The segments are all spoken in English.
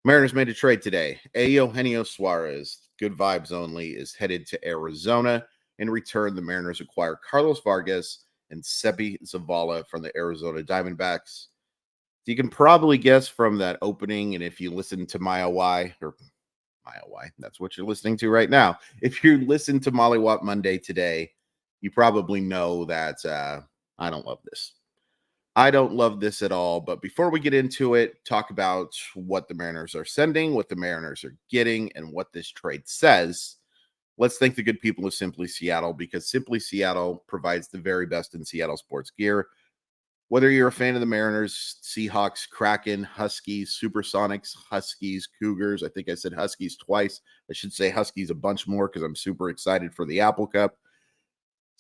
Mariners made a trade today. Eugenio Suarez, good vibes only, is headed to Arizona. In return, the Mariners acquire Carlos Vargas and Sebi Zavala from the Arizona Diamondbacks. You can probably guess from that opening, and if you listen to Mile Y, or Mile Y, that's what you're listening to right now. If you listen to Mollywop Monday today, you probably know that I don't love this. I don't love this at all. But before we get into it, talk about what the Mariners are sending, what the Mariners are getting, and what this trade says. Let's thank the good people of Simply Seattle, because Simply Seattle provides the very best in Seattle sports gear. Whether you're a fan of the Mariners, Seahawks, Kraken, Huskies, Supersonics, Huskies, Cougars, I think I said Huskies twice. I should say Huskies a bunch more because I'm super excited for the Apple Cup.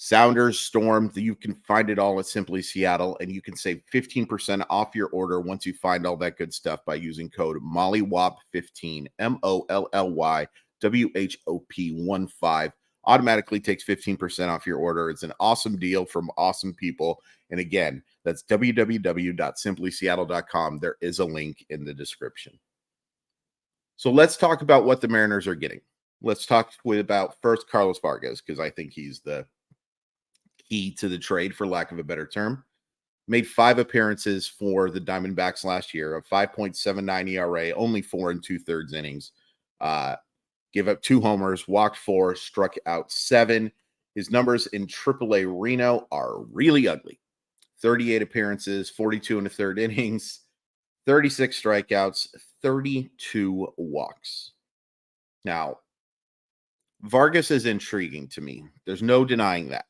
Sounders, Storm, you can find it all at Simply Seattle, and you can save 15% off your order once you find all that good stuff by using code MOLLYWOP15, MOLLYWHOP15. Automatically takes 15% off your order. It's an awesome deal from awesome people. And again, that's www.simplyseattle.com. There is a link in the description. So let's talk about what the Mariners are getting. Let's talk about first Carlos Vargas, because I think he's the key to the trade, for lack of a better term. Made 5 appearances for the Diamondbacks last year, a 5.79 ERA, only 4 2/3 innings. Give up 2 homers, walked 4, struck out 7. His numbers in AAA Reno are really ugly. 38 appearances, 42 1/3 innings, 36 strikeouts, 32 walks. Now, Vargas is intriguing to me. There's no denying that,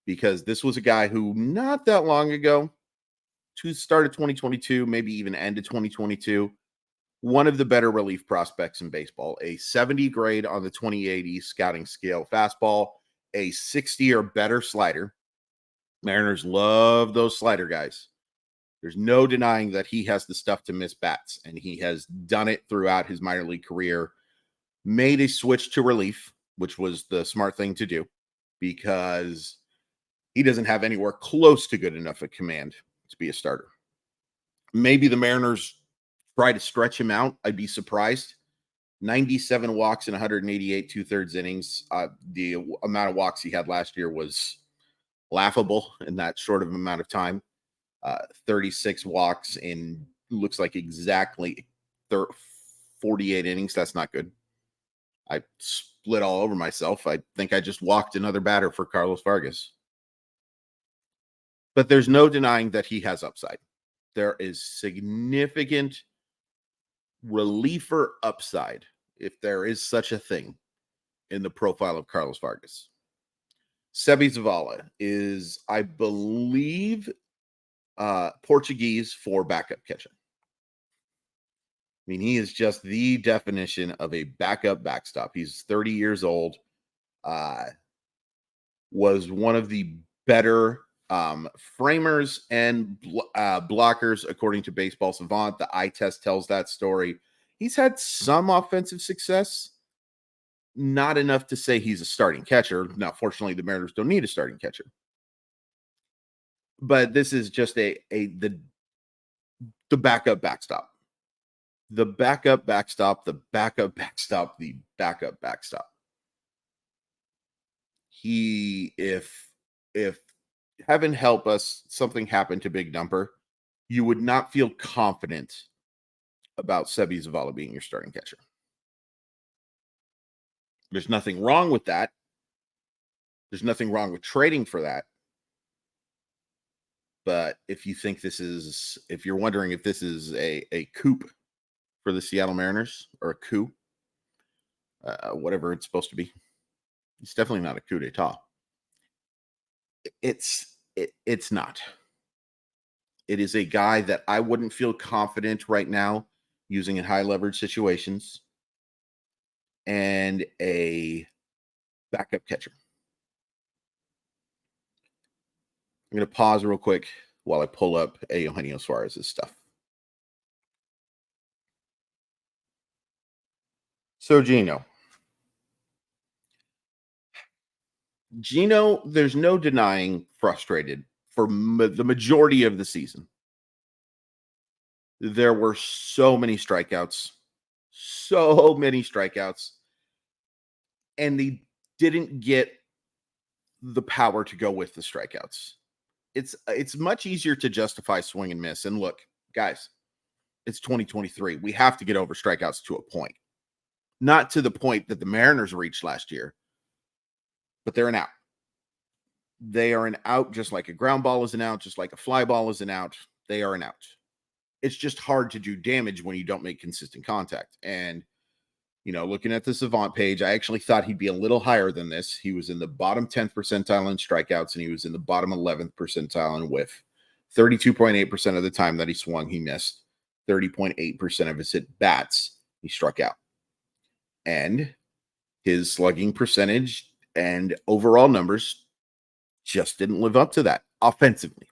because this was a guy who not that long ago, to start of 2022, maybe even end of 2022, one of the better relief prospects in baseball, a 70 grade on the 2080 scouting scale fastball, a 60 or better slider. Mariners love those slider guys. There's no denying that he has the stuff to miss bats, and he has done it throughout his minor league career. Made a switch to relief, which was the smart thing to do, because he doesn't have anywhere close to good enough a command to be a starter. Maybe the Mariners try to stretch him out. I'd be surprised. 97 walks in 188 2/3 innings. The amount of walks he had last year was laughable in that short of amount of time. 36 walks in looks like exactly 48 innings. That's not good. I split all over myself. I think I just walked another batter for Carlos Vargas. But there's no denying that he has upside. There is significant reliever upside, if there is such a thing, in the profile of Carlos Vargas. Sebi Zavala is, I believe, Portuguese for backup catcher. I mean, he is just the definition of a backup backstop. He's 30 years old, was one of the better framers and blockers, according to Baseball Savant. The eye test tells that story. He's had some offensive success, not enough to say he's a starting catcher. Now, fortunately, the Mariners don't need a starting catcher. But this is just the backup backstop. The backup backstop, the backup backstop, the backup backstop. If heaven help us, something happened to Big Dumper, you would not feel confident about Sebi Zavala being your starting catcher. There's nothing wrong with that. There's nothing wrong with trading for that. But if you're wondering if this is a coup for the Seattle Mariners, or a coup, whatever it's supposed to be, it's definitely not a coup d'etat. It's not. It is a guy that I wouldn't feel confident right now using in high leverage situations, and a backup catcher. I'm going to pause real quick while I pull up Eugenio Suarez's stuff. So, Gino, there's no denying, frustrated for the majority of the season. There were so many strikeouts. so many strikeouts, and they didn't get the power to go with the strikeouts. It's much easier to justify swing and miss. And look, guys, it's 2023. We have to get over strikeouts to a point. Not to the point that the Mariners reached last year, but they're an out. They are an out just like a ground ball is an out, just like a fly ball is an out. They are an out. It's just hard to do damage when you don't make consistent contact. And, looking at the Savant page, I actually thought he'd be a little higher than this. He was in the bottom 10th percentile in strikeouts, and he was in the bottom 11th percentile in whiff. 32.8% of the time that he swung, he missed. 30.8% of his hit bats, he struck out. And his slugging percentage and overall numbers just didn't live up to that offensively.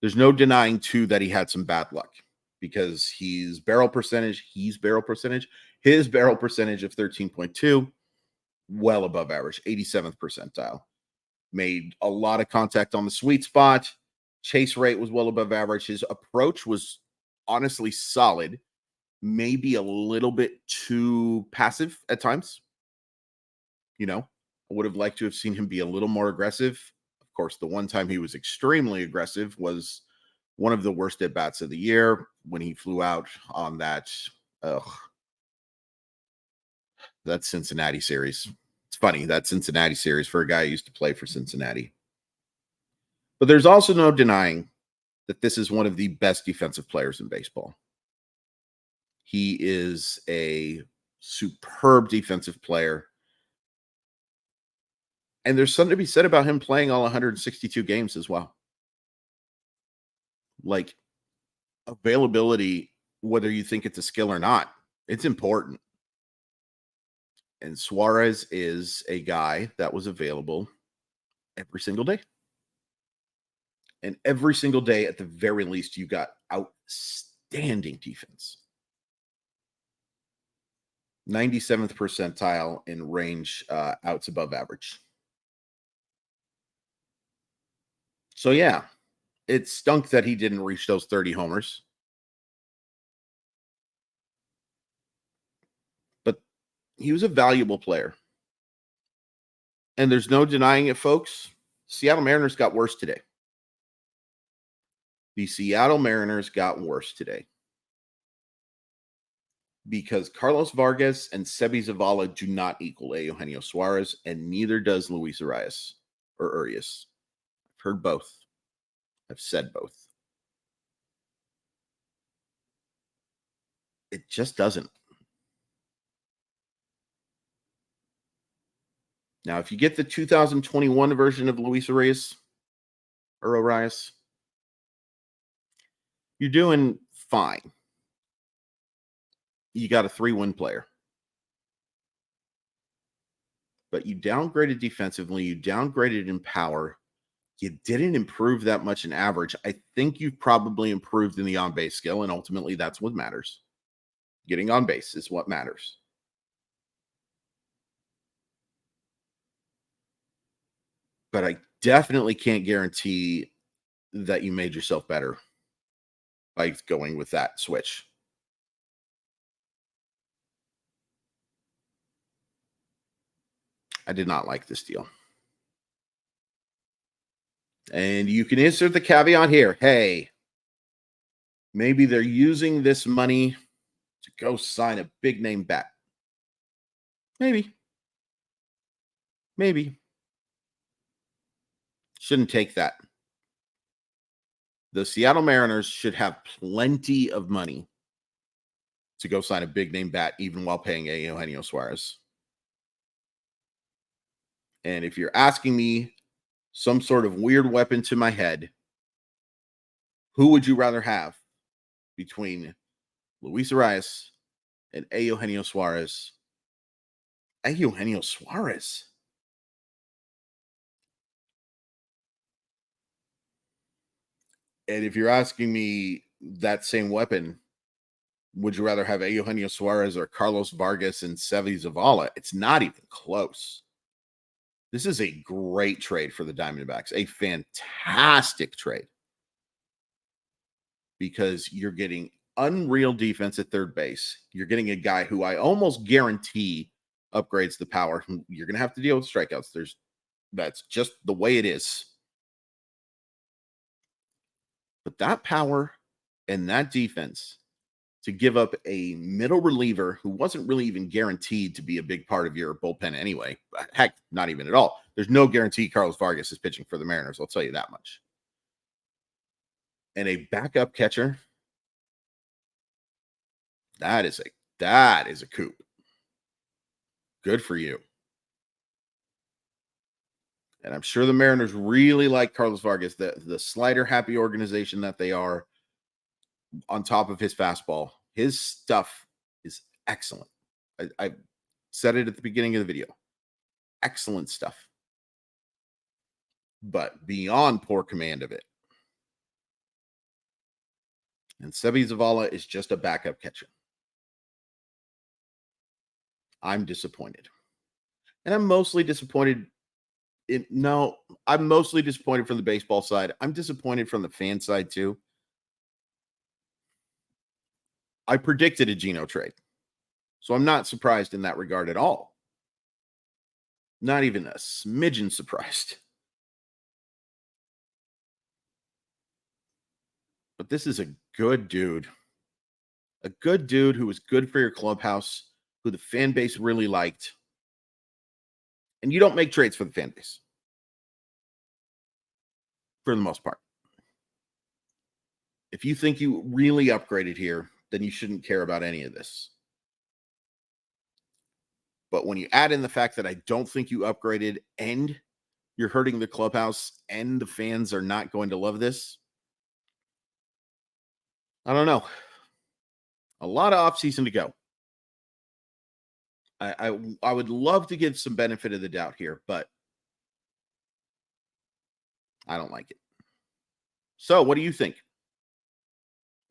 There's no denying, too, that he had some bad luck because his barrel percentage of 13.2, well above average, 87th percentile. Made a lot of contact on the sweet spot. Chase rate was well above average. His approach was honestly solid, maybe a little bit too passive at times. I would have liked to have seen him be a little more aggressive. Of course, the one time he was extremely aggressive was one of the worst at-bats of the year when he flew out on that Cincinnati series. It's funny, that Cincinnati series for a guy who used to play for Cincinnati. But there's also no denying that this is one of the best defensive players in baseball. He is a superb defensive player. And there's something to be said about him playing all 162 games as well. Like, availability, whether you think it's a skill or not, it's important. And Suarez is a guy that was available every single day. And every single day, at the very least, you got outstanding defense. 97th percentile in range outs above average. So, yeah, it stunk that he didn't reach those 30 homers. But he was a valuable player. And there's no denying it, folks. Seattle Mariners got worse today. The Seattle Mariners got worse today. Because Carlos Vargas and Sebi Zavala do not equal Eugenio Suarez, and neither does Luis Urias or Urias. I've heard both. I've said both. It just doesn't. Now, if you get the 2021 version of Luis Urias or Urias, you're doing fine. You got a 3-win player. But you downgraded defensively. You downgraded in power. You didn't improve that much in average. I think you've probably improved in the on-base skill, and ultimately that's what matters. Getting on base is what matters. But I definitely can't guarantee that you made yourself better by going with that switch. I did not like this deal. And you can insert the caveat here. Hey, maybe they're using this money to go sign a big name bat. Maybe. Shouldn't take that. The Seattle Mariners should have plenty of money to go sign a big name bat, even while paying Eugenio Suarez. And if you're asking me some sort of weird weapon to my head, who would you rather have between Luis Urias and Eugenio Suarez? Eugenio Suarez. And if you're asking me that same weapon, would you rather have Eugenio Suarez or Carlos Vargas and Sevi Zavala? It's not even close. This is a great trade for the Diamondbacks, a fantastic trade. Because you're getting unreal defense at third base. You're getting a guy who I almost guarantee upgrades the power. You're going to have to deal with strikeouts. That's just the way it is. But that power and that defense to give up a middle reliever who wasn't really even guaranteed to be a big part of your bullpen anyway. Heck, not even at all. There's no guarantee Carlos Vargas is pitching for the Mariners. I'll tell you that much. And a backup catcher. That is a coup. Good for you. And I'm sure the Mariners really like Carlos Vargas, the slider happy organization that they are. On top of his fastball, his stuff is excellent. I said it at the beginning of the video. Excellent stuff. But beyond poor command of it. And Sebi Zavala is just a backup catcher. I'm disappointed. And I'm mostly disappointed. I'm mostly disappointed from the baseball side. I'm disappointed from the fan side too. I predicted a Geno trade. So I'm not surprised in that regard at all. Not even a smidgen surprised. But this is a good dude. A good dude who was good for your clubhouse, who the fan base really liked. And you don't make trades for the fan base. For the most part. If you think you really upgraded here, then you shouldn't care about any of this. But when you add in the fact that I don't think you upgraded and you're hurting the clubhouse and the fans are not going to love this, I don't know. A lot of offseason to go. I would love to give some benefit of the doubt here, but I don't like it. So what do you think?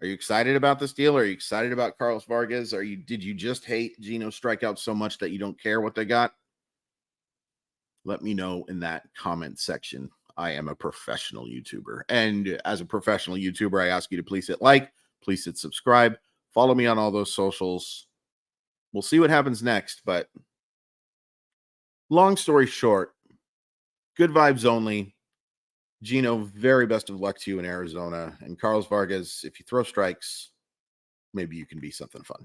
Are you excited about this deal? Are you excited about Carlos Vargas? Did you just hate Geno strikeouts so much that you don't care what they got? Let me know in that comment section. I am a professional YouTuber. And as a professional YouTuber, I ask you to please hit like, please hit subscribe, follow me on all those socials. We'll see what happens next, but long story short, good vibes only. Geno, very best of luck to you in Arizona. And Carlos Vargas, if you throw strikes, maybe you can be something fun.